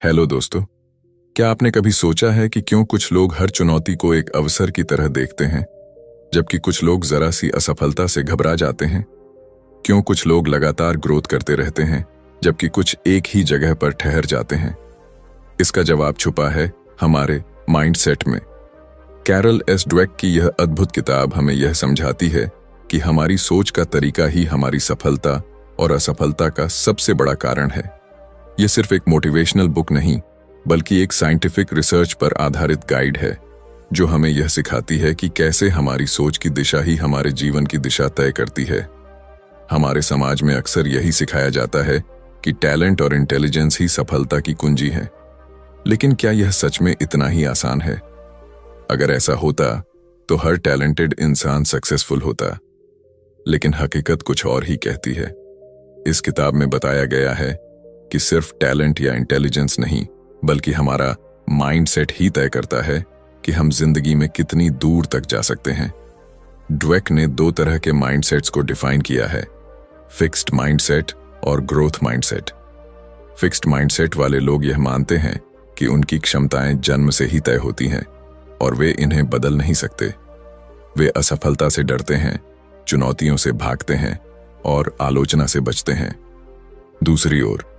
Hello दोस्तों। क्या आपने कभी सोचा है कि क्यों कुछ लोग हर चुनौती को एक अवसर की तरह देखते हैं, जबकि कुछ लोग जरा सी असफलता से घबरा जाते हैं? क्यों कुछ लोग लगातार ग्रोथ करते रहते हैं, जबकि कुछ एक ही जगह पर ठहर जाते हैं? इसका जवाब छुपा है हमारे माइंडसेट में। कैरल एस ड्वेक की यह अद्भुत किताब हमें यह समझाती है कि हमारी सोच का तरीका ही हमारी सफलता और असफलता का सबसे बड़ा कारण है। यह सिर्फ एक मोटिवेशनल बुक नहीं, बल्कि एक साइंटिफिक रिसर्च पर आधारित गाइड है, जो हमें यह सिखाती है कि कैसे हमारी सोच की दिशा ही हमारे जीवन की दिशा तय करती है। हमारे समाज में अक्सर यही सिखाया जाता है कि टैलेंट और इंटेलिजेंस ही सफलता की कुंजी है। लेकिन क्या यह सच में इतना ही आसान है? अगर ऐसा होता तो हर टैलेंटेड इंसान सक्सेसफुल होता। लेकिन हकीकत कुछ और ही कहती है। इस किताब में बताया गया है कि सिर्फ टैलेंट या इंटेलिजेंस नहीं, बल्कि हमारा माइंडसेट ही तय करता है कि हम जिंदगी में कितनी दूर तक जा सकते हैं। ड्वेक ने दो तरह के माइंडसेट्स को डिफाइन किया है, फिक्स्ड माइंडसेट और ग्रोथ माइंडसेट। फिक्स्ड माइंडसेट वाले लोग यह मानते हैं कि उनकी क्षमताएं जन्म से ही तय होती हैं और वे इन्हें बदल नहीं सकते। वे असफलता से डरते हैं, चुनौतियों से भागते हैं और आलोचना से बचते हैं। दूसरी ओर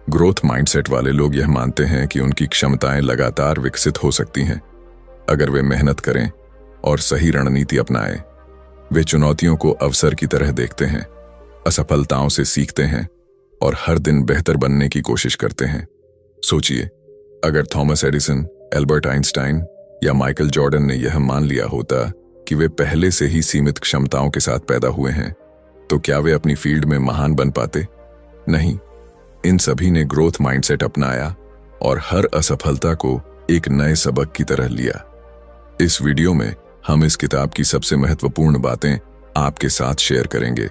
ग्रोथ माइंडसेट वाले लोग यह मानते हैं कि उनकी क्षमताएं लगातार विकसित हो सकती हैं, अगर वे मेहनत करें और सही रणनीति अपनाएं। वे चुनौतियों को अवसर की तरह देखते हैं, असफलताओं से सीखते हैं और हर दिन बेहतर बनने की कोशिश करते हैं। सोचिए, अगर थॉमस एडिसन, एल्बर्ट आइंस्टाइन या माइकल जॉर्डन ने यह मान लिया होता कि वे पहले से ही सीमित क्षमताओं के साथ पैदा हुए हैं, तो क्या वे अपनी फील्ड में महान बन पाते? नहीं। इन सभी ने ग्रोथ माइंडसेट अपनाया और हर असफलता को एक नए सबक की तरह लिया। इस वीडियो में हम इस किताब की सबसे महत्वपूर्ण बातें आपके साथ शेयर करेंगे,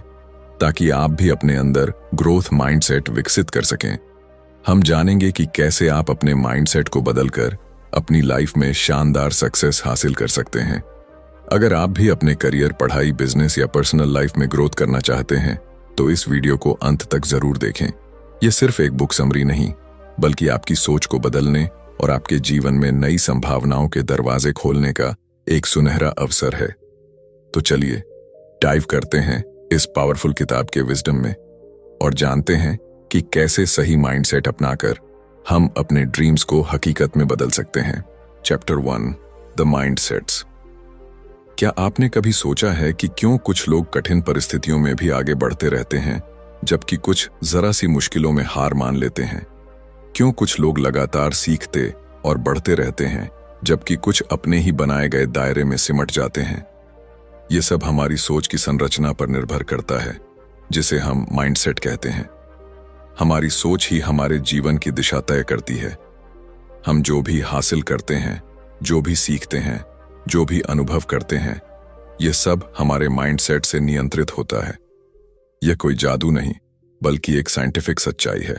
ताकि आप भी अपने अंदर ग्रोथ माइंडसेट विकसित कर सकें। हम जानेंगे कि कैसे आप अपने माइंडसेट को बदलकर अपनी लाइफ में शानदार सक्सेस हासिल कर सकते हैं। अगर आप भी अपने करियर, पढ़ाई, बिजनेस या पर्सनल लाइफ में ग्रोथ करना चाहते हैं, तो इस वीडियो को अंत तक जरूर देखें। यह सिर्फ एक बुक समरी नहीं, बल्कि आपकी सोच को बदलने और आपके जीवन में नई संभावनाओं के दरवाजे खोलने का एक सुनहरा अवसर है। तो चलिए डाइव करते हैं इस पावरफुल किताब के विजडम में और जानते हैं कि कैसे सही माइंडसेट अपनाकर हम अपने ड्रीम्स को हकीकत में बदल सकते हैं। Chapter 1, the mindsets. क्या आपने कभी सोचा है कि क्यों कुछ लोग कठिन परिस्थितियों में भी आगे बढ़ते रहते हैं, जबकि कुछ जरा सी मुश्किलों में हार मान लेते हैं? क्यों कुछ लोग लगातार सीखते और बढ़ते रहते हैं, जबकि कुछ अपने ही बनाए गए दायरे में सिमट जाते हैं? ये सब हमारी सोच की संरचना पर निर्भर करता है, जिसे हम माइंडसेट कहते हैं। हमारी सोच ही हमारे जीवन की दिशा तय करती है। हम जो भी हासिल करते हैं, जो भी सीखते हैं, जो भी अनुभव करते हैं, ये सब हमारे माइंडसेट से नियंत्रित होता है। यह कोई जादू नहीं, बल्कि एक साइंटिफिक सच्चाई है।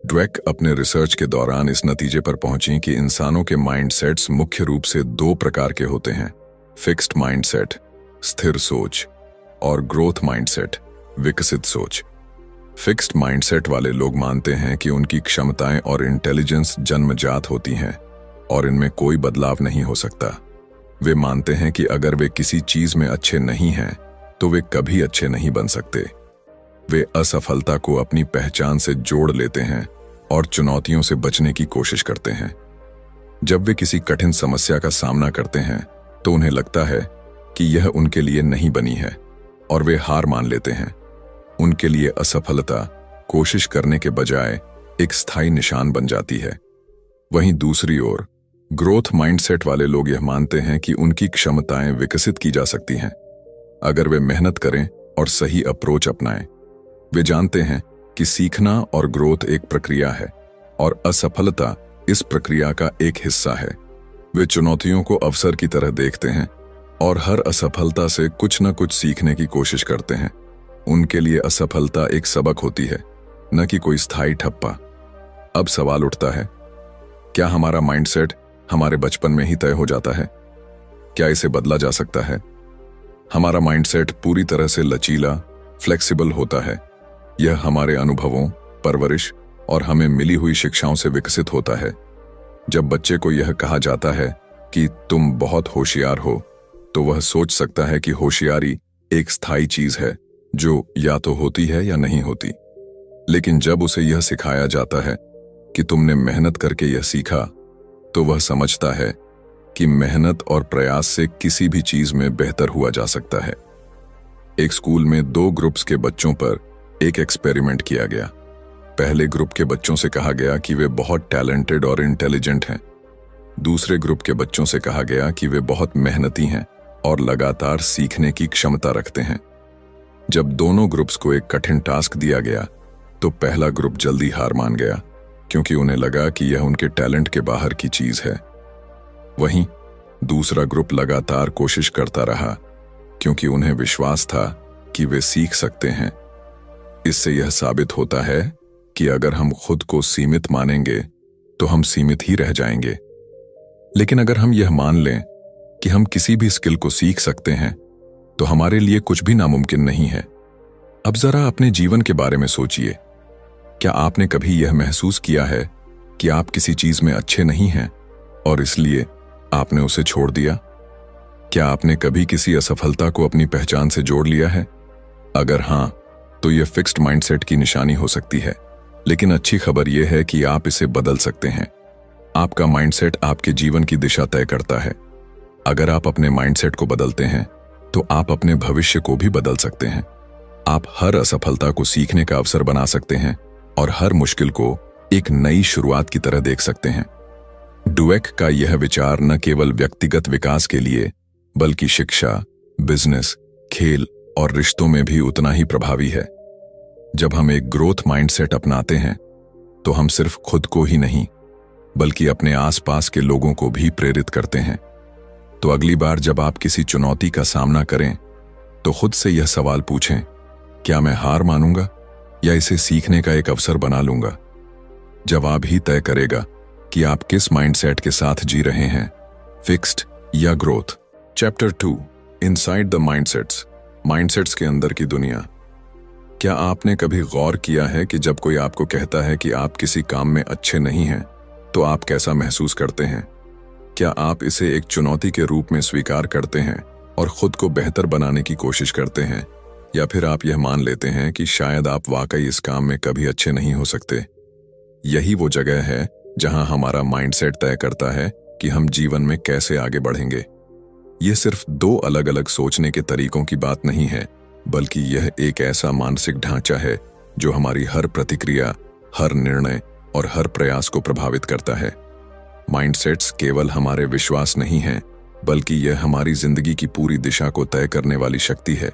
ड्वेक अपने रिसर्च के दौरान इस नतीजे पर पहुंची कि इंसानों के माइंडसेट्स मुख्य रूप से दो प्रकार के होते हैं, फिक्स्ड माइंडसेट, स्थिर सोच, और ग्रोथ माइंडसेट, विकसित सोच। फिक्स्ड माइंडसेट वाले लोग मानते हैं कि उनकी क्षमताएं और इंटेलिजेंस जन्मजात होती हैं और इनमें कोई बदलाव नहीं हो सकता। वे मानते हैं कि अगर वे किसी चीज में अच्छे नहीं हैं, तो वे कभी अच्छे नहीं बन सकते। वे असफलता को अपनी पहचान से जोड़ लेते हैं और चुनौतियों से बचने की कोशिश करते हैं। जब वे किसी कठिन समस्या का सामना करते हैं, तो उन्हें लगता है कि यह उनके लिए नहीं बनी है और वे हार मान लेते हैं। उनके लिए असफलता कोशिश करने के बजाय एक स्थायी निशान बन जाती है। वहीं दूसरी ओर ग्रोथ माइंडसेट वाले लोग यह मानते हैं कि उनकी क्षमताएं विकसित की जा सकती हैं, अगर वे मेहनत करें और सही अप्रोच अपनाएं। वे जानते हैं कि सीखना और ग्रोथ एक प्रक्रिया है और असफलता इस प्रक्रिया का एक हिस्सा है। वे चुनौतियों को अवसर की तरह देखते हैं और हर असफलता से कुछ न कुछ सीखने की कोशिश करते हैं। उनके लिए असफलता एक सबक होती है, न कि कोई स्थायी ठप्पा। अब सवाल उठता है, क्या हमारा माइंडसेट हमारे बचपन में ही तय हो जाता है? क्या इसे बदला जा सकता है? हमारा माइंडसेट पूरी तरह से लचीला, फ्लेक्सिबल होता है। यह हमारे अनुभवों, परवरिश और हमें मिली हुई शिक्षाओं से विकसित होता है। जब बच्चे को यह कहा जाता है कि तुम बहुत होशियार हो, तो वह सोच सकता है कि होशियारी एक स्थायी चीज है जो या तो होती है या नहीं होती। लेकिन जब उसे यह सिखाया जाता है कि तुमने मेहनत करके यह सीखा, तो वह समझता है कि मेहनत और प्रयास से किसी भी चीज में बेहतर हुआ जा सकता है। एक स्कूल में 2 ग्रुप्स के बच्चों पर एक एक्सपेरिमेंट किया गया। पहले ग्रुप के बच्चों से कहा गया कि वे बहुत टैलेंटेड और इंटेलिजेंट हैं। दूसरे ग्रुप के बच्चों से कहा गया कि वे बहुत मेहनती हैं और लगातार सीखने की क्षमता रखते हैं। जब दोनों ग्रुप्स को एक कठिन टास्क दिया गया, तो पहला ग्रुप जल्दी हार मान गया, क्योंकि उन्हें लगा कि यह उनके टैलेंट के बाहर की चीज है। वहीं दूसरा ग्रुप लगातार कोशिश करता रहा, क्योंकि उन्हें विश्वास था कि वे सीख सकते हैं। इससे यह साबित होता है कि अगर हम खुद को सीमित मानेंगे तो हम सीमित ही रह जाएंगे। लेकिन अगर हम यह मान लें कि हम किसी भी स्किल को सीख सकते हैं, तो हमारे लिए कुछ भी नामुमकिन नहीं है। अब जरा अपने जीवन के बारे में सोचिए। क्या आपने कभी यह महसूस किया है कि आप किसी चीज में अच्छे नहीं हैं और इसलिए आपने उसे छोड़ दिया? क्या आपने कभी किसी असफलता को अपनी पहचान से जोड़ लिया है? अगर हां, तो यह फिक्स्ड माइंडसेट की निशानी हो सकती है। लेकिन अच्छी खबर यह है कि आप इसे बदल सकते हैं। आपका माइंडसेट आपके जीवन की दिशा तय करता है। अगर आप अपने माइंडसेट को बदलते हैं, तो आप अपने भविष्य को भी बदल सकते हैं। आप हर असफलता को सीखने का अवसर बना सकते हैं और हर मुश्किल को एक नई शुरुआत की तरह देख सकते हैं। डुवेक का यह विचार न केवल व्यक्तिगत विकास के लिए, बल्कि शिक्षा, बिजनेस, खेल और रिश्तों में भी उतना ही प्रभावी है। जब हम एक ग्रोथ माइंडसेट अपनाते हैं, तो हम सिर्फ खुद को ही नहीं, बल्कि अपने आसपास के लोगों को भी प्रेरित करते हैं। तो अगली बार जब आप किसी चुनौती का सामना करें, तो खुद से यह सवाल पूछें, क्या मैं हार मानूंगा या इसे सीखने का एक अवसर बना लूंगा? जवाब ही तय करेगा कि आप किस माइंडसेट के साथ जी रहे हैं, फिक्स्ड या growth. Chapter 2, inside the mindsets, mindsets के अंदर की दुनिया। क्या आपने कभी गौर किया है कि जब कोई आपको कहता है कि आप किसी काम में अच्छे नहीं हैं, तो आप कैसा महसूस करते हैं? क्या आप इसे एक चुनौती के रूप में स्वीकार करते हैं और खुद को बेहतर बनाने की कोशिश करते हैं, या फिर आप यह मान लेते हैं कि शायद आप वाकई इस काम में कभी अच्छे नहीं हो सकते? यही वो जगह है जहां हमारा माइंडसेट तय करता है कि हम जीवन में कैसे आगे बढ़ेंगे। यह सिर्फ 2 अलग अलग सोचने के तरीकों की बात नहीं है, बल्कि यह एक ऐसा मानसिक ढांचा है जो हमारी हर प्रतिक्रिया, हर निर्णय और हर प्रयास को प्रभावित करता है। माइंडसेट्स केवल हमारे विश्वास नहीं हैं, बल्कि यह हमारी जिंदगी की पूरी दिशा को तय करने वाली शक्ति है।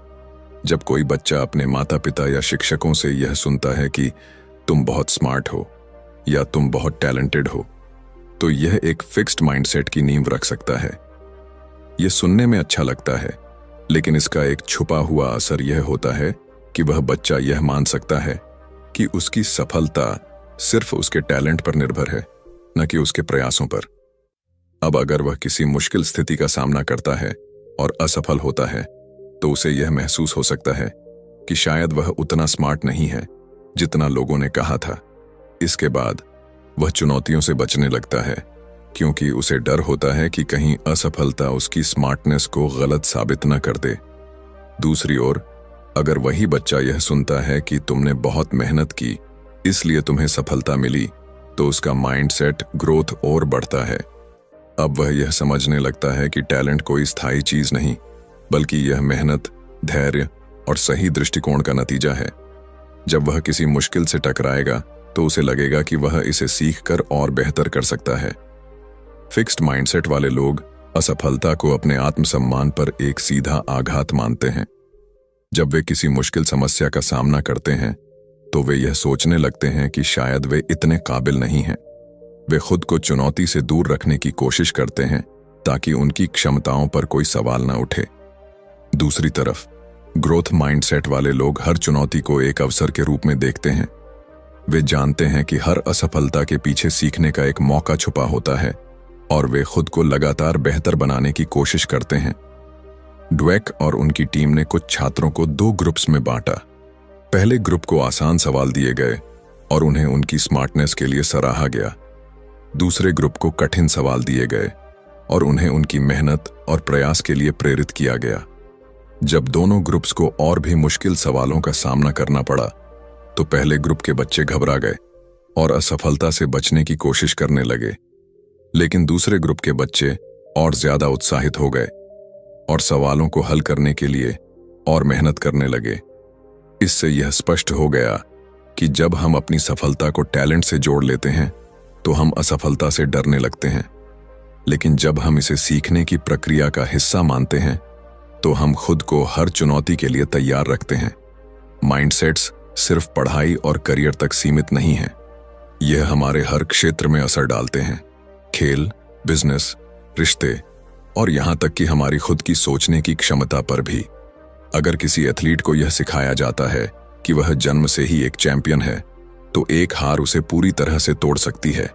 जब कोई बच्चा अपने माता पिता या शिक्षकों से यह सुनता है कि तुम बहुत स्मार्ट हो या तुम बहुत टैलेंटेड हो, तो यह एक फिक्स्ड माइंडसेट की नींव रख सकता है। यह सुनने में अच्छा लगता है, लेकिन इसका एक छुपा हुआ असर यह होता है कि वह बच्चा यह मान सकता है कि उसकी सफलता सिर्फ उसके टैलेंट पर निर्भर है, न कि उसके प्रयासों पर। अब अगर वह किसी मुश्किल स्थिति का सामना करता है और असफल होता है, तो उसे यह महसूस हो सकता है कि शायद वह उतना स्मार्ट नहीं है जितना लोगों ने कहा था। इसके बाद वह चुनौतियों से बचने लगता है, क्योंकि उसे डर होता है कि कहीं असफलता उसकी स्मार्टनेस को गलत साबित न कर दे। दूसरी ओर, अगर वही बच्चा यह सुनता है कि तुमने बहुत मेहनत की, इसलिए तुम्हें सफलता मिली, तो उसका माइंडसेट ग्रोथ और बढ़ता है। अब वह यह समझने लगता है कि टैलेंट कोई स्थायी चीज नहीं, बल्कि यह मेहनत, धैर्य और सही दृष्टिकोण का नतीजा है। जब वह किसी मुश्किल से टकराएगा, तो उसे लगेगा कि वह इसे सीखकर और बेहतर कर सकता है। फिक्स्ड माइंडसेट वाले लोग असफलता को अपने आत्मसम्मान पर एक सीधा आघात मानते हैं। जब वे किसी मुश्किल समस्या का सामना करते हैं, तो वे यह सोचने लगते हैं कि शायद वे इतने काबिल नहीं हैं। वे खुद को चुनौती से दूर रखने की कोशिश करते हैं, ताकि उनकी क्षमताओं पर कोई सवाल न उठे। दूसरी तरफ, ग्रोथ माइंडसेट वाले लोग हर चुनौती को एक अवसर के रूप में देखते हैं। वे जानते हैं कि हर असफलता के पीछे सीखने का एक मौका छुपा होता है, और वे खुद को लगातार बेहतर बनाने की कोशिश करते हैं। ड्वेक और उनकी टीम ने कुछ छात्रों को 2 ग्रुप्स में बांटा। पहले ग्रुप को आसान सवाल दिए गए और उन्हें उनकी स्मार्टनेस के लिए सराहा गया। दूसरे ग्रुप को कठिन सवाल दिए गए और उन्हें उनकी मेहनत और प्रयास के लिए प्रेरित किया गया। जब दोनों ग्रुप्स को और भी मुश्किल सवालों का सामना करना पड़ा तो पहले ग्रुप के बच्चे घबरा गए और असफलता से बचने की कोशिश करने लगे, लेकिन दूसरे ग्रुप के बच्चे और ज्यादा उत्साहित हो गए और सवालों को हल करने के लिए और मेहनत करने लगे। इससे यह स्पष्ट हो गया कि जब हम अपनी सफलता को टैलेंट से जोड़ लेते हैं तो हम असफलता से डरने लगते हैं, लेकिन जब हम इसे सीखने की प्रक्रिया का हिस्सा मानते हैं तो हम खुद को हर चुनौती के लिए तैयार रखते हैं। माइंडसेट्स सिर्फ पढ़ाई और करियर तक सीमित नहीं हैं, यह हमारे हर क्षेत्र में असर डालते हैं। खेल, बिजनेस, रिश्ते और यहां तक कि हमारी खुद की सोचने की क्षमता पर भी। अगर किसी एथलीट को यह सिखाया जाता है कि वह जन्म से ही एक चैंपियन है तो एक हार उसे पूरी तरह से तोड़ सकती है,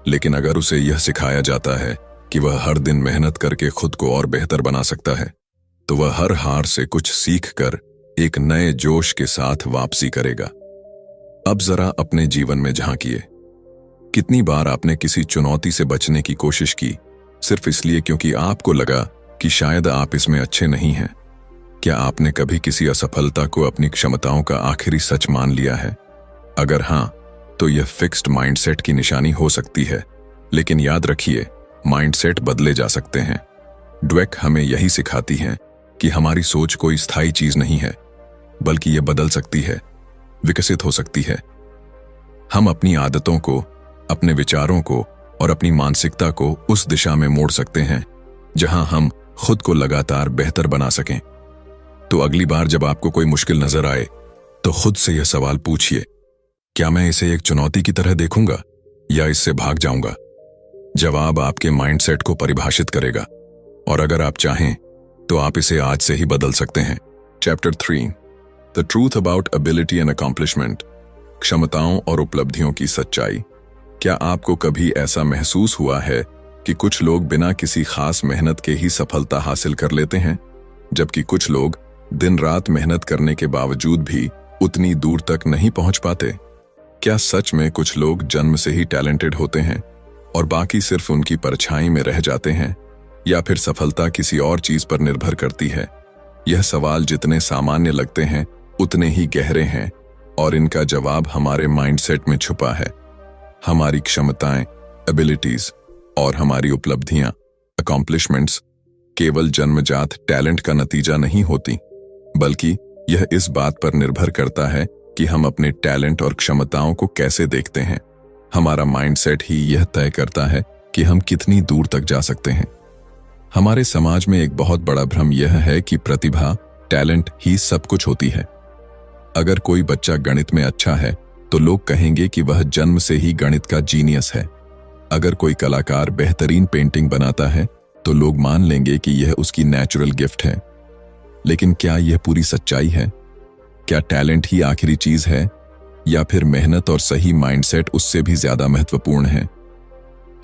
लेकिन अगर उसे यह सिखाया जाता है कि वह हर दिन मेहनत करके खुद को और बेहतर बना सकता है तो वह हर हार से कुछ सीखकर एक नए जोश के साथ वापसी करेगा। अब जरा अपने जीवन में झांकिए। कितनी बार आपने किसी चुनौती से बचने की कोशिश की सिर्फ इसलिए क्योंकि आपको लगा कि शायद आप इसमें अच्छे नहीं हैं? क्या आपने कभी किसी असफलता को अपनी क्षमताओं का आखिरी सच मान लिया है? अगर हां, तो यह फिक्स्ड माइंडसेट की निशानी हो सकती है, लेकिन याद रखिए, माइंडसेट बदले जा सकते हैं। ड्वेक हमें यही सिखाती हैं कि हमारी सोच कोई स्थायी चीज नहीं है, बल्कि यह बदल सकती है, विकसित हो सकती है। हम अपनी आदतों को, अपने विचारों को और अपनी मानसिकता को उस दिशा में मोड़ सकते हैं जहां हम खुद को लगातार बेहतर बना सकें। तो अगली बार जब आपको कोई मुश्किल नजर आए तो खुद से यह सवाल पूछिए, क्या मैं इसे एक चुनौती की तरह देखूंगा या इससे भाग जाऊंगा? जवाब आपके माइंडसेट को परिभाषित करेगा, और अगर आप चाहें तो आप इसे आज से ही बदल सकते हैं। Chapter 3, the truth about ability and accomplishment, क्षमताओं और उपलब्धियों की सच्चाई। क्या आपको कभी ऐसा महसूस हुआ है कि कुछ लोग बिना किसी खास मेहनत के ही सफलता हासिल कर लेते हैं, जबकि कुछ लोग दिन रात मेहनत करने के बावजूद भी उतनी दूर तक नहीं पहुंच पाते? क्या सच में कुछ लोग जन्म से ही टैलेंटेड होते हैं और बाकी सिर्फ उनकी परछाई में रह जाते हैं, या फिर सफलता किसी और चीज पर निर्भर करती है? यह सवाल जितने सामान्य लगते हैं उतने ही गहरे हैं, और इनका जवाब हमारे माइंडसेट में छुपा है। हमारी क्षमताएं, एबिलिटीज और हमारी उपलब्धियां, अकॉम्प्लिशमेंट्स, केवल जन्मजात टैलेंट का नतीजा नहीं होती, बल्कि यह इस बात पर निर्भर करता है कि हम अपने टैलेंट और क्षमताओं को कैसे देखते हैं। हमारा माइंडसेट ही यह तय करता है कि हम कितनी दूर तक जा सकते हैं। हमारे समाज में एक बहुत बड़ा भ्रम यह है कि प्रतिभा, टैलेंट ही सब कुछ होती है। अगर कोई बच्चा गणित में अच्छा है तो लोग कहेंगे कि वह जन्म से ही गणित का जीनियस है। अगर कोई कलाकार बेहतरीन पेंटिंग बनाता है तो लोग मान लेंगे कि यह उसकी नेचुरल गिफ्ट है। लेकिन क्या यह पूरी सच्चाई है? क्या टैलेंट ही आखिरी चीज है, या फिर मेहनत और सही माइंडसेट उससे भी ज्यादा महत्वपूर्ण है?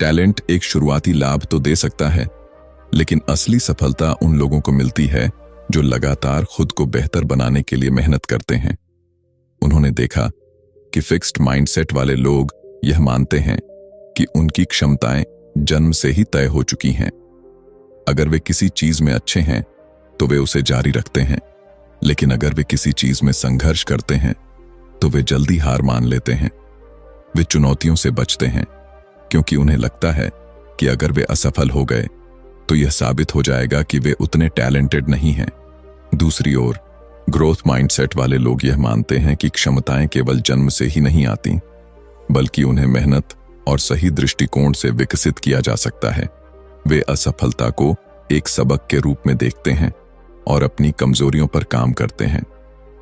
टैलेंट एक शुरुआती लाभ तो दे सकता है, लेकिन असली सफलता उन लोगों को मिलती है जो लगातार खुद को बेहतर बनाने के लिए मेहनत करते हैं। उन्होंने देखा कि फिक्स्ड माइंडसेट वाले लोग यह मानते हैं कि उनकी क्षमताएं जन्म से ही तय हो चुकी हैं। अगर वे किसी चीज में अच्छे हैं तो वे उसे जारी रखते हैं, लेकिन अगर वे किसी चीज में संघर्ष करते हैं तो वे जल्दी हार मान लेते हैं। वे चुनौतियों से बचते हैं क्योंकि उन्हें लगता है कि अगर वे असफल हो गए तो यह साबित हो जाएगा कि वे उतने टैलेंटेड नहीं हैं। दूसरी ओर, ग्रोथ माइंडसेट वाले लोग यह मानते हैं कि क्षमताएं केवल जन्म से ही नहीं आती, बल्कि उन्हें मेहनत और सही दृष्टिकोण से विकसित किया जा सकता है। वे असफलता को एक सबक के रूप में देखते हैं और अपनी कमजोरियों पर काम करते हैं।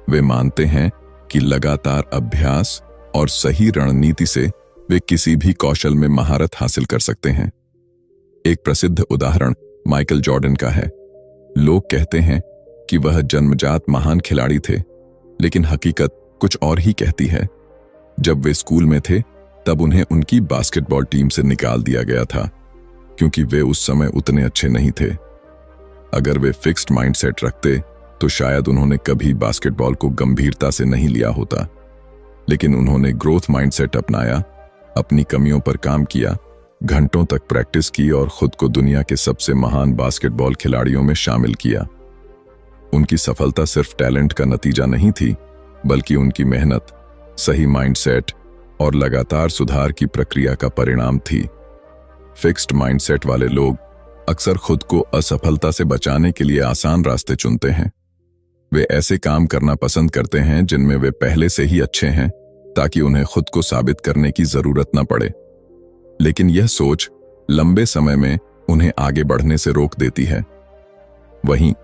वे मानते हैं कि लगातार अभ्यास और सही रणनीति से वे किसी भी कौशल में महारत हासिल कर सकते हैं। एक प्रसिद्ध उदाहरण माइकल जॉर्डन का है। लोग कहते हैं कि वह जन्मजात महान खिलाड़ी थे, लेकिन हकीकत कुछ और ही कहती है। जब वे स्कूल में थे तब उन्हें उनकी बास्केटबॉल टीम से निकाल दिया गया था क्योंकि वे उस समय उतने अच्छे नहीं थे। अगर वे फिक्स्ड माइंडसेट रखते तो शायद उन्होंने कभी बास्केटबॉल को गंभीरता से नहीं लिया होता। लेकिन उन्होंने ग्रोथ माइंडसेट अपनाया, अपनी कमियों पर काम किया, घंटों तक प्रैक्टिस की और खुद को दुनिया के सबसे महान बास्केटबॉल खिलाड़ियों में शामिल किया। उनकी सफलता सिर्फ टैलेंट का नतीजा नहीं थी, बल्कि उनकी मेहनत, सही माइंडसेट और लगातार सुधार की प्रक्रिया का परिणाम थी। फिक्स्ड माइंडसेट वाले लोग अक्सर खुद को असफलता से बचाने के लिए आसान रास्ते चुनते हैं। वे ऐसे काम करना पसंद करते हैं जिनमें वे पहले से ही अच्छे हैं, ताकि उन्हें खुद को साबित करने की जरूरत न पड़े। लेकिन यह सोच लंबे समय में उन्हें आगे बढ़ने से रोक देती है। वहीं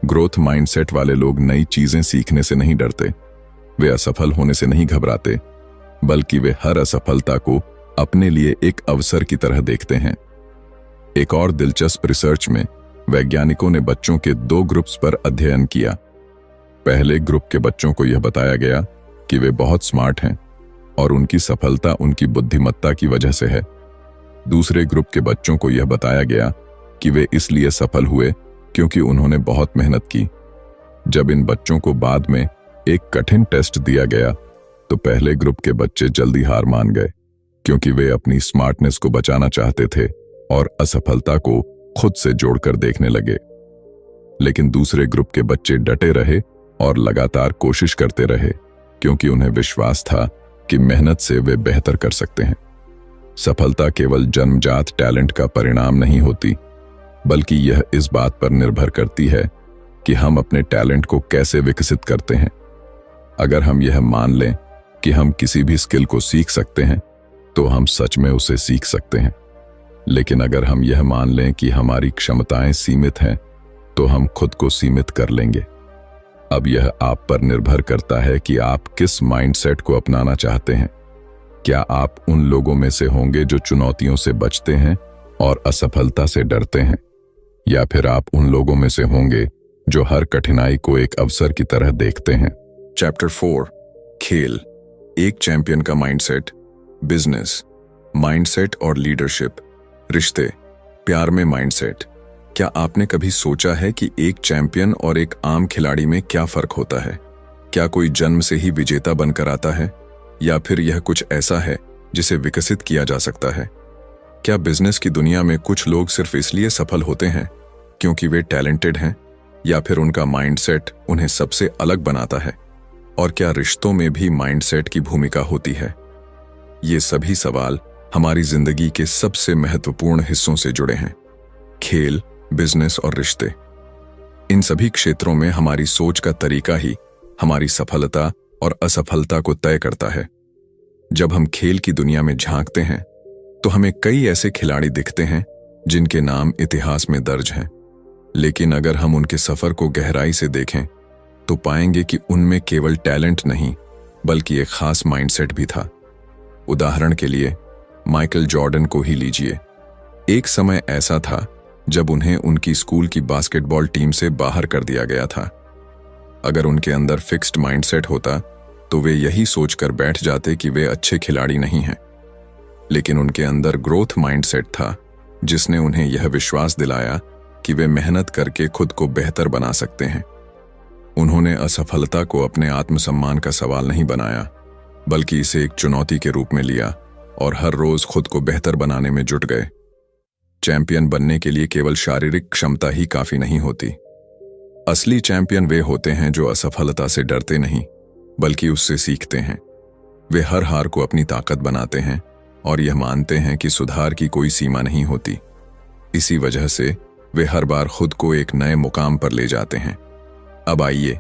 ग्रोथ माइंडसेट वाले लोग नई चीजें सीखने से नहीं डरते, वे असफल होने से नहीं घबराते, बल्कि वे हर असफलता को अपने लिए एक अवसर की तरह देखते हैं। एक और दिलचस्प रिसर्च में वैज्ञानिकों ने बच्चों के 2 ग्रुप्स पर अध्ययन किया। पहले ग्रुप के बच्चों को यह बताया गया कि वे बहुत स्मार्ट हैं और उनकी सफलता उनकी बुद्धिमत्ता की वजह से है। दूसरे ग्रुप के बच्चों को यह बताया गया कि वे इसलिए सफल हुए क्योंकि उन्होंने बहुत मेहनत की। जब इन बच्चों को बाद में एक कठिन टेस्ट दिया गया, तो पहले ग्रुप के बच्चे जल्दी हार मान गए, क्योंकि वे अपनी स्मार्टनेस को बचाना चाहते थे और असफलता को खुद से जोड़कर देखने लगे। लेकिन दूसरे ग्रुप के बच्चे डटे रहे और लगातार कोशिश करते रहे, क्योंकि उन्हें विश्वास था कि मेहनत से वे बेहतर कर सकते हैं। सफलता केवल जन्मजात टैलेंट का परिणाम नहीं होती, बल्कि यह इस बात पर निर्भर करती है कि हम अपने टैलेंट को कैसे विकसित करते हैं। अगर हम यह मान लें कि हम किसी भी स्किल को सीख सकते हैं, तो हम सच में उसे सीख सकते हैं। लेकिन अगर हम यह मान लें कि हमारी क्षमताएं सीमित हैं, तो हम खुद को सीमित कर लेंगे। अब यह आप पर निर्भर करता है कि आप किस माइंडसेट को अपनाना चाहते हैं। क्या आप उन लोगों में से होंगे जो चुनौतियों से बचते हैं और असफलता से डरते हैं, या फिर आप उन लोगों में से होंगे जो हर कठिनाई को एक अवसर की तरह देखते हैं। चैप्टर 4, खेल, एक चैंपियन का माइंडसेट, बिजनेस, माइंडसेट और लीडरशिप, रिश्ते, प्यार में माइंडसेट। क्या आपने कभी सोचा है कि एक चैंपियन और एक आम खिलाड़ी में क्या फर्क होता है? क्या कोई जन्म से ही विजेता बनकर आता है, या फिर यह कुछ ऐसा है जिसे विकसित किया जा सकता है? क्या बिजनेस की दुनिया में कुछ लोग सिर्फ इसलिए सफल होते हैं क्योंकि वे टैलेंटेड हैं, या फिर उनका माइंडसेट उन्हें सबसे अलग बनाता है? और क्या रिश्तों में भी माइंडसेट की भूमिका होती है? ये सभी सवाल हमारी जिंदगी के सबसे महत्वपूर्ण हिस्सों से जुड़े हैं। खेल, बिजनेस और रिश्ते, इन सभी क्षेत्रों में हमारी सोच का तरीका ही हमारी सफलता और असफलता को तय करता है। जब हम खेल की दुनिया में झांकते हैं, तो हमें कई ऐसे खिलाड़ी दिखते हैं जिनके नाम इतिहास में दर्ज हैं। लेकिन अगर हम उनके सफर को गहराई से देखें, तो पाएंगे कि उनमें केवल टैलेंट नहीं, बल्कि एक खास माइंडसेट भी था। उदाहरण के लिए माइकल जॉर्डन को ही लीजिए। एक समय ऐसा था जब उन्हें उनकी स्कूल की बास्केटबॉल टीम से बाहर कर दिया गया था। अगर उनके अंदर फिक्स्ड माइंडसेट होता, तो वे यही सोचकर बैठ जाते कि वे अच्छे खिलाड़ी नहीं हैं। लेकिन उनके अंदर ग्रोथ माइंडसेट था, जिसने उन्हें यह विश्वास दिलाया कि वे मेहनत करके खुद को बेहतर बना सकते हैं। उन्होंने असफलता को अपने आत्मसम्मान का सवाल नहीं बनाया, बल्कि इसे एक चुनौती के रूप में लिया और हर रोज खुद को बेहतर बनाने में जुट गए। चैंपियन बनने के लिए केवल शारीरिक क्षमता ही काफी नहीं होती। असली चैंपियन वे होते हैं जो असफलता से डरते नहीं, बल्कि उससे सीखते हैं। वे हर हार को अपनी ताकत बनाते हैं और यह मानते हैं कि सुधार की कोई सीमा नहीं होती। इसी वजह से वे हर बार खुद को एक नए मुकाम पर ले जाते हैं। अब आइए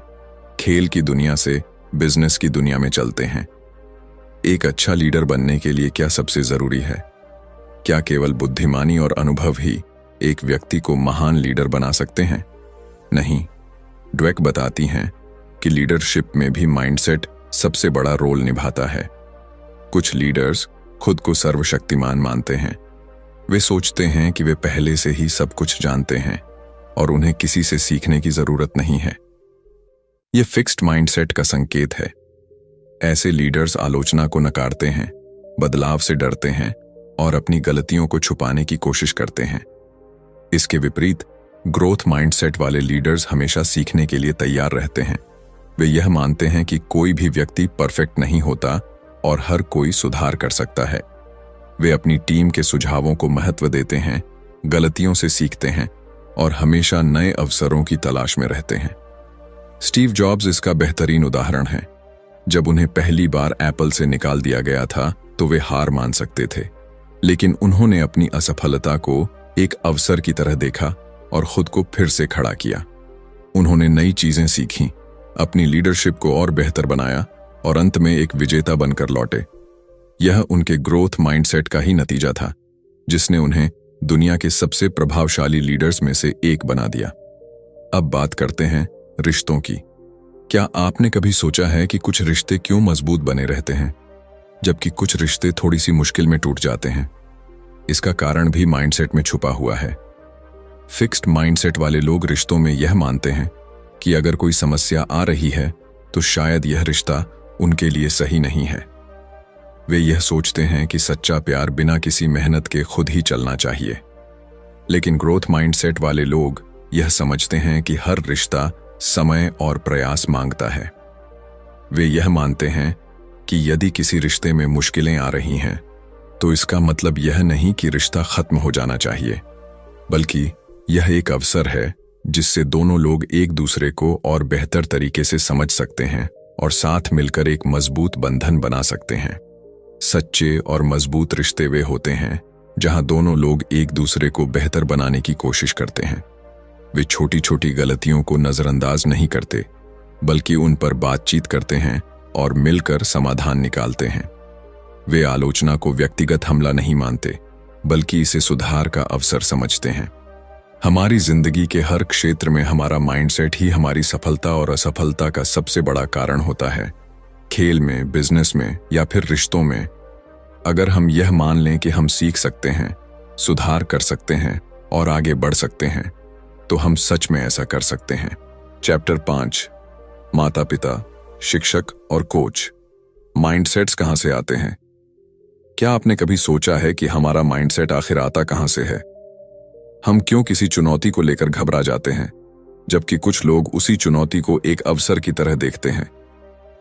खेल की दुनिया से बिजनेस की दुनिया में चलते हैं। एक अच्छा लीडर बनने के लिए क्या सबसे जरूरी है? क्या केवल बुद्धिमानी और अनुभव ही एक व्यक्ति को महान लीडर बना सकते हैं? नहीं। ड्वेक बताती हैं कि लीडरशिप में भी माइंडसेट सबसे बड़ा रोल निभाता है। कुछ लीडर्स खुद को सर्वशक्तिमान मानते हैं। वे सोचते हैं कि वे पहले से ही सब कुछ जानते हैं और उन्हें किसी से सीखने की जरूरत नहीं है। यह फिक्स्ड माइंडसेट का संकेत है। ऐसे लीडर्स आलोचना को नकारते हैं, बदलाव से डरते हैं और अपनी गलतियों को छुपाने की कोशिश करते हैं। इसके विपरीत ग्रोथ माइंडसेट वाले लीडर्स हमेशा सीखने के लिए तैयार रहते हैं। वे यह मानते हैं कि कोई भी व्यक्ति परफेक्ट नहीं होता और हर कोई सुधार कर सकता है। वे अपनी टीम के सुझावों को महत्व देते हैं, गलतियों से सीखते हैं और हमेशा नए अवसरों की तलाश में रहते हैं। स्टीव जॉब्स इसका बेहतरीन उदाहरण है। जब उन्हें पहली बार एप्पल से निकाल दिया गया था तो वे हार मान सकते थे, लेकिन उन्होंने अपनी असफलता को एक अवसर की तरह देखा और खुद को फिर से खड़ा किया। उन्होंने नई चीजें सीखीं, अपनी लीडरशिप को और बेहतर बनाया और अंत में एक विजेता बनकर लौटे। यह उनके ग्रोथ माइंडसेट का ही नतीजा था, जिसने उन्हें दुनिया के सबसे प्रभावशाली लीडर्स में से एक बना दिया। अब बात करते हैं रिश्तों की। क्या आपने कभी सोचा है कि कुछ रिश्ते क्यों मजबूत बने रहते हैं, जबकि कुछ रिश्ते थोड़ी सी मुश्किल में टूट जाते हैं? इसका कारण भी माइंडसेट में छुपा हुआ है। फिक्स्ड माइंडसेट वाले लोग रिश्तों में यह मानते हैं कि अगर कोई समस्या आ रही है तो शायद यह रिश्ता उनके लिए सही नहीं है। वे यह सोचते हैं कि सच्चा प्यार बिना किसी मेहनत के खुद ही चलना चाहिए। लेकिन ग्रोथ माइंडसेट वाले लोग यह समझते हैं कि हर रिश्ता समय और प्रयास मांगता है। वे यह मानते हैं कि यदि किसी रिश्ते में मुश्किलें आ रही हैं तो इसका मतलब यह नहीं कि रिश्ता खत्म हो जाना चाहिए, बल्कि यह एक अवसर है जिससे दोनों लोग एक दूसरे को और बेहतर तरीके से समझ सकते हैं और साथ मिलकर एक मजबूत बंधन बना सकते हैं। सच्चे और मजबूत रिश्ते वे होते हैं जहां दोनों लोग एक दूसरे को बेहतर बनाने की कोशिश करते हैं। वे छोटी छोटी गलतियों को नजरअंदाज नहीं करते, बल्कि उन पर बातचीत करते हैं और मिलकर समाधान निकालते हैं। वे आलोचना को व्यक्तिगत हमला नहीं मानते, बल्कि इसे सुधार का अवसर समझते हैं। हमारी जिंदगी के हर क्षेत्र में हमारा माइंडसेट ही हमारी सफलता और असफलता का सबसे बड़ा कारण होता है। खेल में, बिजनेस में या फिर रिश्तों में। अगर हम यह मान लें कि हम सीख सकते हैं, सुधार कर सकते हैं और आगे बढ़ सकते हैं, तो हम सच में ऐसा कर सकते हैं। चैप्टर 5, माता पिता, शिक्षक और कोच। माइंडसेट्स कहां से आते हैं? क्या आपने कभी सोचा है कि हमारा माइंडसेट आखिर आता कहां से है? हम क्यों किसी चुनौती को लेकर घबरा जाते हैं, जबकि कुछ लोग उसी चुनौती को एक अवसर की तरह देखते हैं?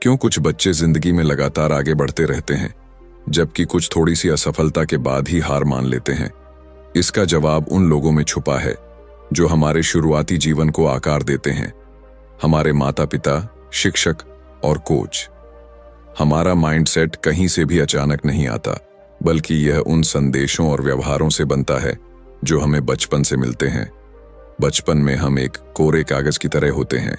क्यों कुछ बच्चे जिंदगी में लगातार आगे बढ़ते रहते हैं, जबकि कुछ थोड़ी सी असफलता के बाद ही हार मान लेते हैं? इसका जवाब उन लोगों में छुपा है जो हमारे शुरुआती जीवन को आकार देते हैं, हमारे माता पिता, शिक्षक और कोच। हमारा माइंडसेट कहीं से भी अचानक नहीं आता, बल्कि यह उन संदेशों और व्यवहारों से बनता है जो हमें बचपन से मिलते हैं। बचपन में हम एक कोरे कागज की तरह होते हैं।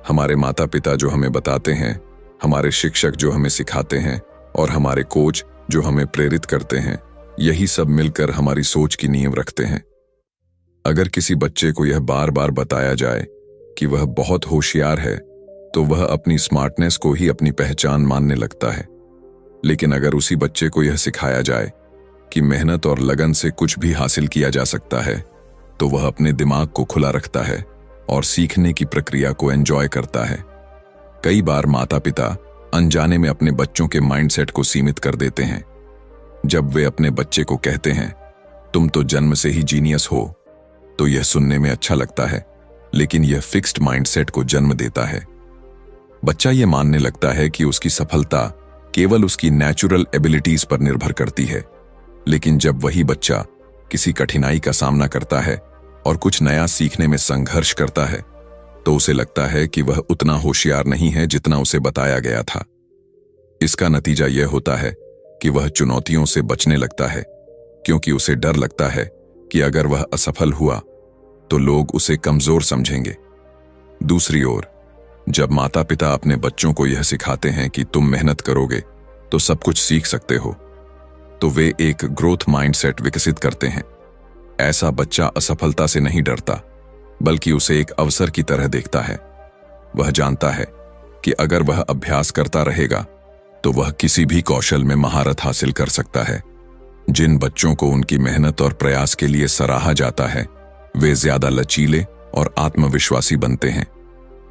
हमारे माता पिता जो हमें बताते हैं, हमारे शिक्षक जो हमें सिखाते हैं और हमारे कोच जो हमें प्रेरित करते हैं, यही सब मिलकर हमारी सोच की नींव रखते हैं। अगर किसी बच्चे को यह बार बार बताया जाए कि वह बहुत होशियार है, तो वह अपनी स्मार्टनेस को ही अपनी पहचान मानने लगता है। लेकिन अगर उसी बच्चे को यह सिखाया जाए कि मेहनत और लगन से कुछ भी हासिल किया जा सकता है, तो वह अपने दिमाग को खुला रखता है और सीखने की प्रक्रिया को एंजॉय करता है। कई बार माता पिता अनजाने में अपने बच्चों के माइंडसेट को सीमित कर देते हैं। जब वे अपने बच्चे को कहते हैं, तुम तो जन्म से ही जीनियस हो, तो यह सुनने में अच्छा लगता है, लेकिन यह फिक्स्ड माइंडसेट को जन्म देता है। बच्चा यह मानने लगता है कि उसकी सफलता केवल उसकी नेचुरल एबिलिटीज पर निर्भर करती है। लेकिन जब वही बच्चा किसी कठिनाई का सामना करता है और कुछ नया सीखने में संघर्ष करता है, तो उसे लगता है कि वह उतना होशियार नहीं है जितना उसे बताया गया था। इसका नतीजा यह होता है कि वह चुनौतियों से बचने लगता है, क्योंकि उसे डर लगता है कि अगर वह असफल हुआ तो लोग उसे कमजोर समझेंगे। दूसरी ओर, जब माता पिता अपने बच्चों को यह सिखाते हैं कि तुम मेहनत करोगे तो सब कुछ सीख सकते हो, तो वे एक ग्रोथ माइंडसेट विकसित करते हैं। ऐसा बच्चा असफलता से नहीं डरता, बल्कि उसे एक अवसर की तरह देखता है। वह जानता है कि अगर वह अभ्यास करता रहेगा तो वह किसी भी कौशल में महारत हासिल कर सकता है। जिन बच्चों को उनकी मेहनत और प्रयास के लिए सराहा जाता है, वे ज्यादा लचीले और आत्मविश्वासी बनते हैं।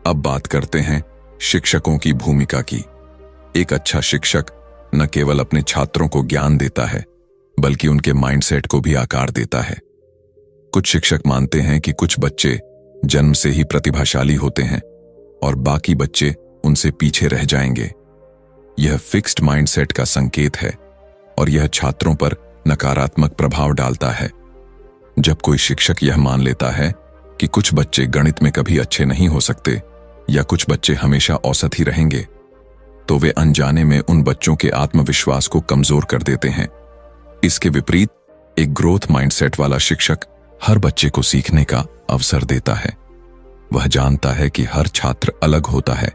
अब बात करते हैं शिक्षकों की भूमिका की। एक अच्छा शिक्षक न केवल अपने छात्रों को ज्ञान देता है, बल्कि उनके माइंडसेट को भी आकार देता है। कुछ शिक्षक मानते हैं कि कुछ बच्चे जन्म से ही प्रतिभाशाली होते हैं और बाकी बच्चे उनसे पीछे रह जाएंगे। यह फिक्स्ड माइंडसेट का संकेत है और यह छात्रों पर नकारात्मक प्रभाव डालता है। जब कोई शिक्षक यह मान लेता है कि कुछ बच्चे गणित में कभी अच्छे नहीं हो सकते या कुछ बच्चे हमेशा औसत ही रहेंगे, तो वे अनजाने में उन बच्चों के आत्मविश्वास को कमजोर कर देते हैं। इसके विपरीत एक ग्रोथ माइंडसेट वाला शिक्षक हर बच्चे को सीखने का अवसर देता है। वह जानता है कि हर छात्र अलग होता है,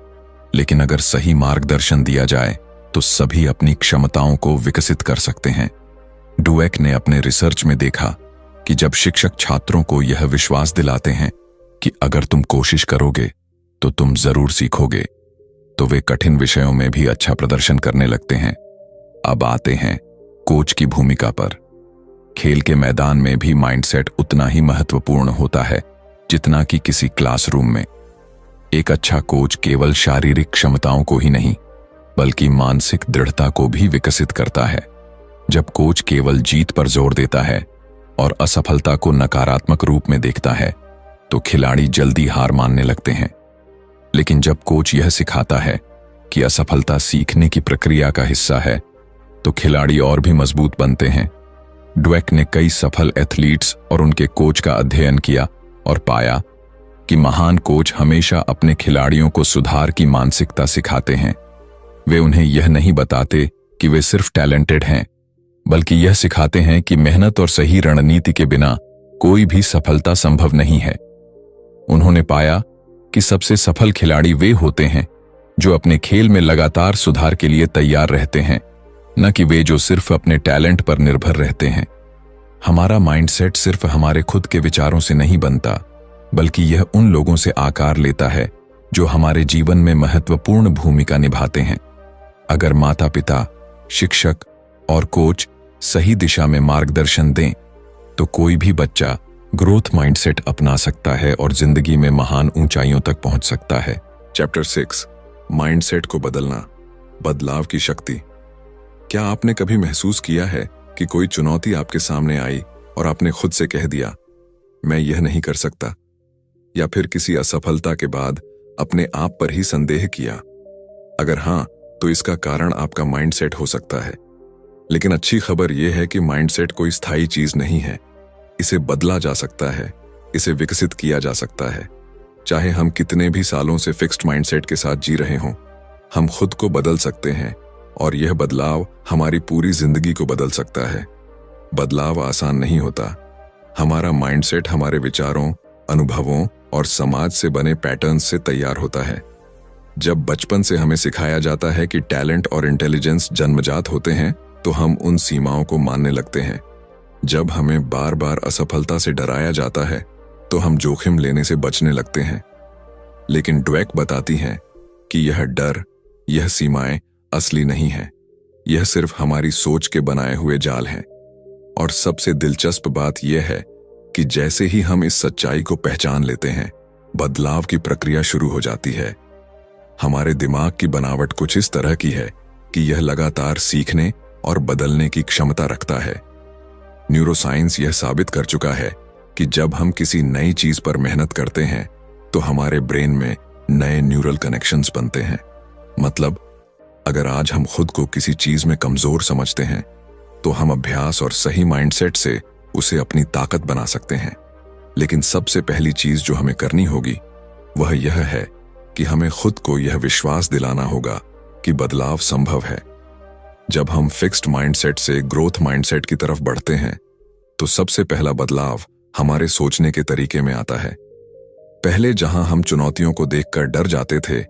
लेकिन अगर सही मार्गदर्शन दिया जाए तो सभी अपनी क्षमताओं को विकसित कर सकते हैं। डुवेक ने अपने रिसर्च में देखा कि जब शिक्षक छात्रों को यह विश्वास दिलाते हैं कि अगर तुम कोशिश करोगे तो तुम जरूर सीखोगे, तो वे कठिन विषयों में भी अच्छा प्रदर्शन करने लगते हैं। अब आते हैं कोच की भूमिका पर। खेल के मैदान में भी माइंडसेट उतना ही महत्वपूर्ण होता है जितना कि किसी क्लासरूम में। एक अच्छा कोच केवल शारीरिक क्षमताओं को ही नहीं बल्कि मानसिक दृढ़ता को भी विकसित करता है। जब कोच केवल जीत पर जोर देता है और असफलता को नकारात्मक रूप में देखता है तो खिलाड़ी जल्दी हार मानने लगते हैं। लेकिन जब कोच यह सिखाता है कि असफलता सीखने की प्रक्रिया का हिस्सा है तो खिलाड़ी और भी मजबूत बनते हैं। ड्वेक ने कई सफल एथलीट्स और उनके कोच का अध्ययन किया और पाया कि महान कोच हमेशा अपने खिलाड़ियों को सुधार की मानसिकता सिखाते हैं। वे उन्हें यह नहीं बताते कि वे सिर्फ टैलेंटेड हैं, बल्कि यह सिखाते हैं कि मेहनत और सही रणनीति के बिना कोई भी सफलता संभव नहीं है। उन्होंने पाया कि सबसे सफल खिलाड़ी वे होते हैं जो अपने खेल में लगातार सुधार के लिए तैयार रहते हैं, न कि वे जो सिर्फ अपने टैलेंट पर निर्भर रहते हैं। हमारा माइंडसेट सिर्फ हमारे खुद के विचारों से नहीं बनता, बल्कि यह उन लोगों से आकार लेता है जो हमारे जीवन में महत्वपूर्ण भूमिका निभाते हैं। अगर माता पिता, शिक्षक और कोच सही दिशा में मार्गदर्शन दें तो कोई भी बच्चा ग्रोथ माइंडसेट अपना सकता है और जिंदगी में महान ऊंचाइयों तक पहुंच सकता है। चैप्टर 6, माइंडसेट को बदलना, बदलाव की शक्ति। क्या आपने कभी महसूस किया है कि कोई चुनौती आपके सामने आई और आपने खुद से कह दिया, मैं यह नहीं कर सकता, या फिर किसी असफलता के बाद अपने आप पर ही संदेह किया? अगर हां, तो इसका कारण आपका माइंडसेट हो सकता है। लेकिन अच्छी खबर यह है कि माइंडसेट कोई स्थायी चीज नहीं है। इसे बदला जा सकता है, इसे विकसित किया जा सकता है। चाहे हम कितने भी सालों से फिक्स्ड माइंडसेट के साथ जी रहे हों, हम खुद को बदल सकते हैं और यह बदलाव हमारी पूरी जिंदगी को बदल सकता है। बदलाव आसान नहीं होता। हमारा माइंडसेट हमारे विचारों, अनुभवों और समाज से बने पैटर्न्स से तैयार होता है। जब बचपन से हमें सिखाया जाता है कि टैलेंट और इंटेलिजेंस जन्मजात होते हैं, तो हम उन सीमाओं को मानने लगते हैं। जब हमें बार बार असफलता से डराया जाता है, तो हम जोखिम लेने से बचने लगते हैं। लेकिन ड्वेक बताती हैं कि यह डर, यह सीमाएं असली नहीं है। यह सिर्फ हमारी सोच के बनाए हुए जाल हैं। और सबसे दिलचस्प बात यह है कि जैसे ही हम इस सच्चाई को पहचान लेते हैं, बदलाव की प्रक्रिया शुरू हो जाती है। हमारे दिमाग की बनावट कुछ इस तरह की है कि यह लगातार सीखने और बदलने की क्षमता रखता है। न्यूरोसाइंस यह साबित कर चुका है कि जब हम किसी नई चीज पर मेहनत करते हैं तो हमारे ब्रेन में नए न्यूरल कनेक्शंस बनते हैं। मतलब, अगर आज हम खुद को किसी चीज में कमजोर समझते हैं तो हम अभ्यास और सही माइंडसेट से उसे अपनी ताकत बना सकते हैं। लेकिन सबसे पहली चीज जो हमें करनी होगी वह यह है कि हमें खुद को यह विश्वास दिलाना होगा कि बदलाव संभव है। जब हम फिक्स्ड माइंडसेट से ग्रोथ माइंडसेट की तरफ बढ़ते हैं तो सबसे पहला बदलाव हमारे सोचने के तरीके में आता है। पहले जहां हम चुनौतियों को देखकर डर जाते थे,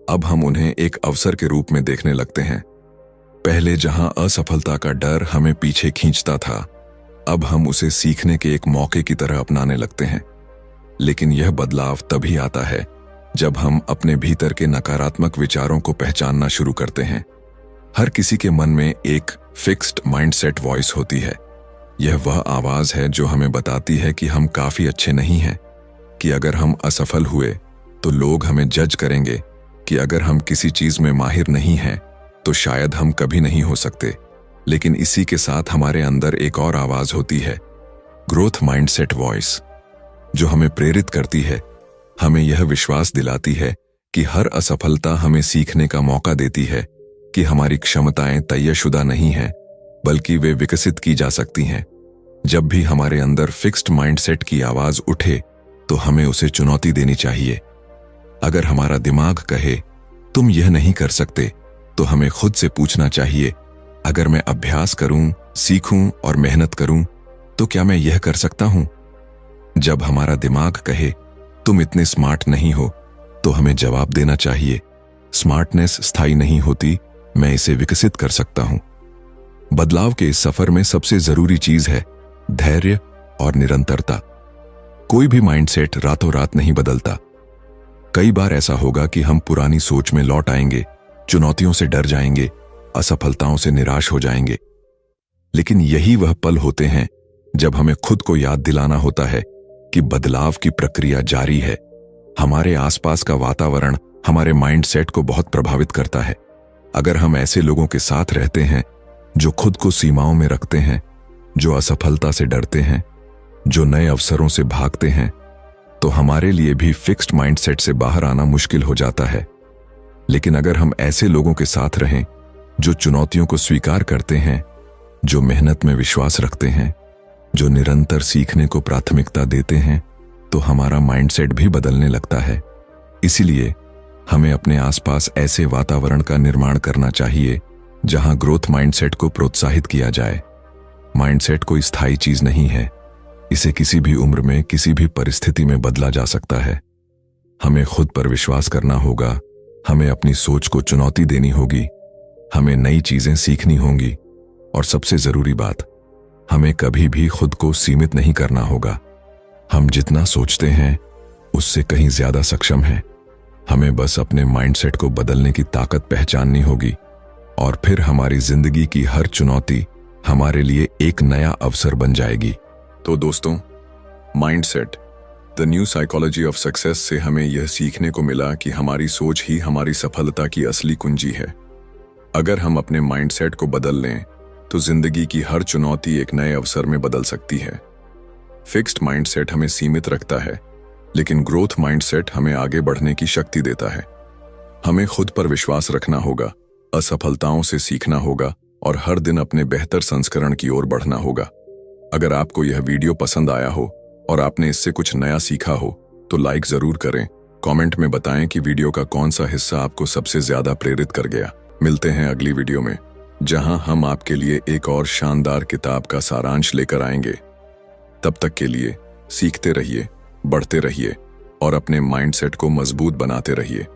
अब हम उन्हें एक अवसर के रूप में देखने लगते हैं। पहले जहां असफलता का डर हमें पीछे खींचता था, अब हम उसे सीखने के एक मौके की तरह अपनाने लगते हैं। लेकिन यह बदलाव तभी आता है जब हम अपने भीतर के नकारात्मक विचारों को पहचानना शुरू करते हैं। हर किसी के मन में एक फिक्स्ड माइंडसेट वॉइस होती है। यह वह आवाज है जो हमें बताती है कि हम काफी अच्छे नहीं हैं, कि अगर हम असफल हुए तो लोग हमें जज करेंगे, कि अगर हम किसी चीज में माहिर नहीं हैं तो शायद हम कभी नहीं हो सकते। लेकिन इसी के साथ हमारे अंदर एक और आवाज होती है, ग्रोथ माइंडसेट वॉइस, जो हमें प्रेरित करती है, हमें यह विश्वास दिलाती है कि हर असफलता हमें सीखने का मौका देती है, कि हमारी क्षमताएं तयशुदा नहीं हैं, बल्कि वे विकसित की जा सकती हैं। जब भी हमारे अंदर फिक्स्ड माइंडसेट की आवाज उठे तो हमें उसे चुनौती देनी चाहिए। अगर हमारा दिमाग कहे तुम यह नहीं कर सकते, तो हमें खुद से पूछना चाहिए, अगर मैं अभ्यास करूं, सीखूं और मेहनत करूं, तो क्या मैं यह कर सकता हूं? जब हमारा दिमाग कहे तुम इतने स्मार्ट नहीं हो, तो हमें जवाब देना चाहिए, स्मार्टनेस स्थायी नहीं होती, मैं इसे विकसित कर सकता हूं। बदलाव के इस सफर में सबसे जरूरी चीज है धैर्य और निरंतरता। कोई भी माइंडसेट रातों रात नहीं बदलता। कई बार ऐसा होगा कि हम पुरानी सोच में लौट आएंगे, चुनौतियों से डर जाएंगे, असफलताओं से निराश हो जाएंगे। लेकिन यही वह पल होते हैं जब हमें खुद को याद दिलाना होता है कि बदलाव की प्रक्रिया जारी है। हमारे आसपास का वातावरण हमारे माइंडसेट को बहुत प्रभावित करता है। अगर हम ऐसे लोगों के साथ रहते हैं जो खुद को सीमाओं में रखते हैं, जो असफलता से डरते हैं, जो नए अवसरों से भागते हैं, तो हमारे लिए भी फिक्स्ड माइंडसेट से बाहर आना मुश्किल हो जाता है। लेकिन अगर हम ऐसे लोगों के साथ रहें जो चुनौतियों को स्वीकार करते हैं, जो मेहनत में विश्वास रखते हैं, जो निरंतर सीखने को प्राथमिकता देते हैं, तो हमारा माइंडसेट भी बदलने लगता है। इसीलिए हमें अपने आसपास ऐसे वातावरण का निर्माण करना चाहिए जहां ग्रोथ माइंडसेट को प्रोत्साहित किया जाए। माइंडसेट कोई स्थायी चीज नहीं है, इसे किसी भी उम्र में किसी भी परिस्थिति में बदला जा सकता है। हमें खुद पर विश्वास करना होगा, हमें अपनी सोच को चुनौती देनी होगी, हमें नई चीजें सीखनी होंगी, और सबसे जरूरी बात, हमें कभी भी खुद को सीमित नहीं करना होगा। हम जितना सोचते हैं उससे कहीं ज्यादा सक्षम हैं। हमें बस अपने माइंडसेट को बदलने की ताकत पहचाननी होगी, और फिर हमारी जिंदगी की हर चुनौती हमारे लिए एक नया अवसर बन जाएगी। तो दोस्तों, mindset the new psychology of success से हमें यह सीखने को मिला कि हमारी सोच ही हमारी सफलता की असली कुंजी है। अगर हम अपने माइंडसेट को बदल लें तो जिंदगी की हर चुनौती एक नए अवसर में बदल सकती है। फिक्स्ड माइंडसेट हमें सीमित रखता है, लेकिन ग्रोथ माइंडसेट हमें आगे बढ़ने की शक्ति देता है। हमें खुद पर विश्वास रखना होगा, असफलताओं से सीखना होगा और हर दिन अपने बेहतर संस्करण की ओर बढ़ना होगा। अगर आपको यह वीडियो पसंद आया हो और आपने इससे कुछ नया सीखा हो तो लाइक जरूर करें। कमेंट में बताएं कि वीडियो का कौन सा हिस्सा आपको सबसे ज्यादा प्रेरित कर गया। मिलते हैं अगली वीडियो में, जहां हम आपके लिए एक और शानदार किताब का सारांश लेकर आएंगे। तब तक के लिए सीखते रहिए, बढ़ते रहिए और अपने माइंडसेट को मजबूत बनाते रहिए।